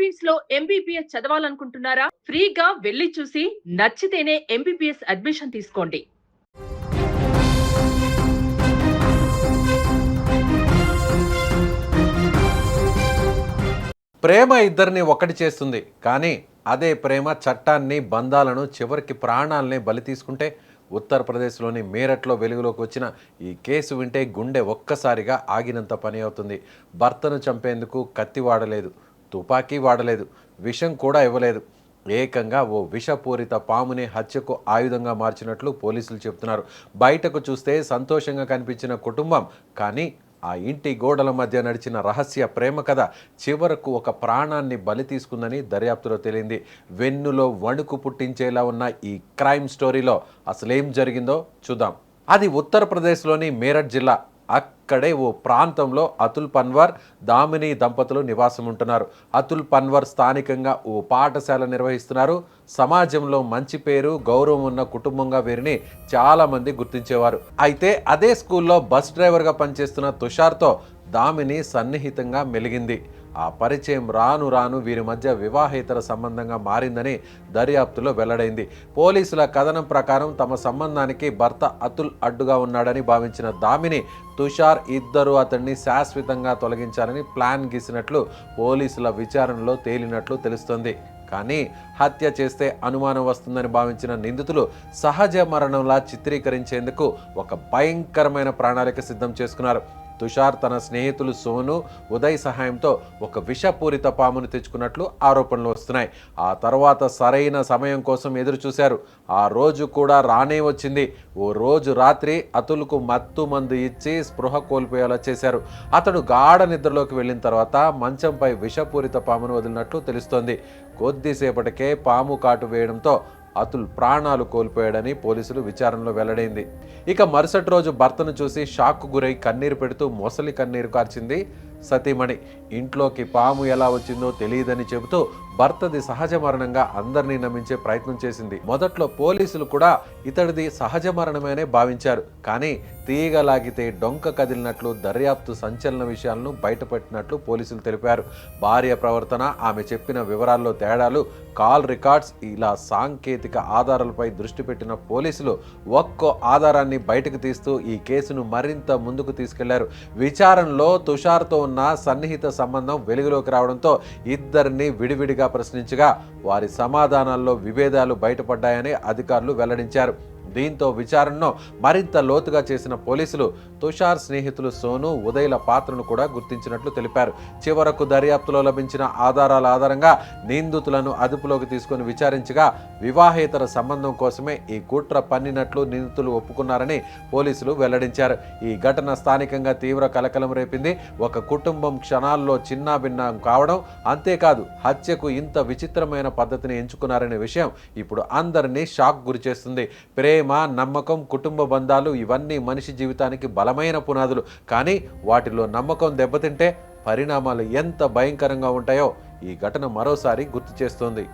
Philippines లో MBBS చదవాలనుకుంటున్నారా? ఫ్రీగా వెళ్లి చూసి నచ్చితేనే ఎంబీబీఎస్ అడ్మిషన్ తీసుకోండి. ప్రేమ ఇద్దరిని ఒకటి చేస్తుంది, కానీ అదే ప్రేమ చట్టాన్ని, బంధాలను, చివరికి ప్రాణాలనే బలి తీసుకుంటే ఉత్తరప్రదేశ్లోని మీరట్లో వెలుగులోకి వచ్చిన ఈ కేసు వింటే గుండె ఒక్కసారిగా ఆగినంత పని అవుతుంది. భర్తను చంపేందుకు కత్తి వాడలేదు, తుపాకీ వాడలేదు, విషం కూడా ఇవ్వలేదు. ఏకంగా ఓ విషపూరిత పాముని హత్యకు ఆయుధంగా మార్చినట్లు పోలీసులు చెబుతున్నారు. బయటకు చూస్తే సంతోషంగా కనిపించిన కుటుంబం, కానీ ఆ ఇంటి గోడల మధ్య నడిచిన రహస్య ప్రేమ కథ చివరకు ఒక ప్రాణాన్ని బలి తీసుకుందని దర్యాప్తులో తేలింది. వెన్నులో వణుకు పుట్టించేలా ఉన్న ఈ క్రైమ్ స్టోరీలో అసలేం జరిగిందో చూద్దాం. అది ఉత్తరప్రదేశ్లోని మీరట్ జిల్లా. అక్కడే ఓ ప్రాంతంలో అతుల్ పన్వర్, దామిని దంపతులు నివాసం ఉంటున్నారు. అతుల్ పన్వర్ స్థానికంగా ఓ పాఠశాల నిర్వహిస్తున్నారు. సమాజంలో మంచి పేరు, గౌరవం ఉన్న కుటుంబంగా వీరిని చాలామంది గుర్తించేవారు. అయితే అదే స్కూల్లో బస్ డ్రైవర్గా పనిచేస్తున్న తుషార్తో దామిని సన్నిహితంగా మెలిగింది. ఆ పరిచయం రాను రాను వీరి మధ్య వివాహేతర సంబంధంగా మారిందని దర్యాప్తులో వెల్లడైంది. పోలీసుల కథనం ప్రకారం తమ సంబంధానికి భర్త అతుల్ అడ్డుగా ఉన్నాడని భావించిన దామిని, తుషార్ ఇద్దరు అతన్ని శాశ్వతంగా తొలగించాలని ప్లాన్ గీసినట్లు పోలీసుల విచారణలో తేలినట్లు తెలుస్తోంది. కానీ హత్య చేస్తే అనుమానం వస్తుందని భావించిన నిందితులు సహజ మరణంలా చిత్రీకరించేందుకు ఒక భయంకరమైన ప్రణాళిక సిద్ధం చేసుకున్నారు. తుషార్ తన స్నేహితులు సోను, ఉదయ్ సహాయంతో ఒక విషపూరిత పామును తెచ్చుకున్నట్లు ఆరోపణలు వస్తున్నాయి. ఆ తర్వాత సరైన సమయం కోసం ఎదురు చూశారు. ఆ రోజు కూడా రానే వచ్చింది. ఓ రోజు రాత్రి అతుల్కు మత్తు మందు ఇచ్చి స్పృహ కోల్పోయేలా చేశారు. అతడు గాఢ నిద్రలోకి వెళ్ళిన తర్వాత మంచంపై విషపూరిత పామును వదిలినట్లు తెలుస్తోంది. కొద్దిసేపటికే పాము కాటు వేయడంతో అతుల్ ప్రాణాలు కోల్పోయాడని పోలీసులు విచారణలో వెల్లడైంది. ఇక మరుసటి రోజు భర్తను చూసి షాక్కు గురై కన్నీరు పెడుతూ మొసలి కన్నీరు కార్చింది సతీమణి. ఇంట్లోకి పాము ఎలా వచ్చిందో తెలియదని చెబుతూ భర్తది సహజ మరణంగా అందరినీ నమ్మించే ప్రయత్నం చేసింది. మొదట్లో పోలీసులు కూడా ఇతడిది సహజ మరణమేనే భావించారు. కానీ తీగలాగితే డొంక కదిలినట్లు దర్యాప్తు సంచలన విషయాలను బయటపెట్టినట్లు పోలీసులు తెలిపారు. భార్య ప్రవర్తన, ఆమె చెప్పిన వివరాల్లో తేడాలు, కాల్ రికార్డ్స్, ఇలా సాంకేతిక ఆధారాలపై దృష్టి పెట్టిన పోలీసులు ఒక్కో ఆధారాన్ని బయటకు తీస్తూ ఈ కేసును మరింత ముందుకు తీసుకెళ్లారు. విచారణలో తుషార్తో ఉన్న సన్నిహిత సంబంధం వెలుగులోకి రావడంతో ఇద్దరిని విడివిడిగా ప్రశ్నించగా వారి సమాధానాల్లో విభేదాలు బయటపడ్డాయని అధికారులు వెల్లడించారు. దీంతో విచారణను మరింత లోతుగా చేసిన పోలీసులు తుషార్ స్నేహితులు సోను, ఉదయ్ల పాత్రను కూడా గుర్తించినట్లు తెలిపారు. చివరకు దర్యాప్తులో లభించిన ఆధారాల ఆధారంగా నిందితులను అదుపులోకి తీసుకుని విచారించగా వివాహేతర సంబంధం కోసమే ఈ కుట్ర పన్నినట్లు నిందితులు ఒప్పుకున్నారని పోలీసులు వెల్లడించారు. ఈ ఘటన స్థానికంగా తీవ్ర కలకలం రేపింది. ఒక కుటుంబం క్షణాల్లో చిన్నాభిన్నం కావడం, అంతేకాదు హత్యకు ఇంత విచిత్రమైన పద్ధతిని ఎంచుకున్నారనే విషయం ఇప్పుడు అందరినీ షాక్ గురిచేస్తుంది. ప్రేమ, నమ్మకం, కుటుంబ బంధాలు ఇవన్నీ మనిషి జీవితానికి బలమైన పునాదులు. కానీ వాటిలో నమ్మకం దెబ్బతింటే పరిణామాలు ఎంత భయంకరంగా ఉంటాయో ఈ ఘటన మరోసారి గుర్తు చేస్తోంది.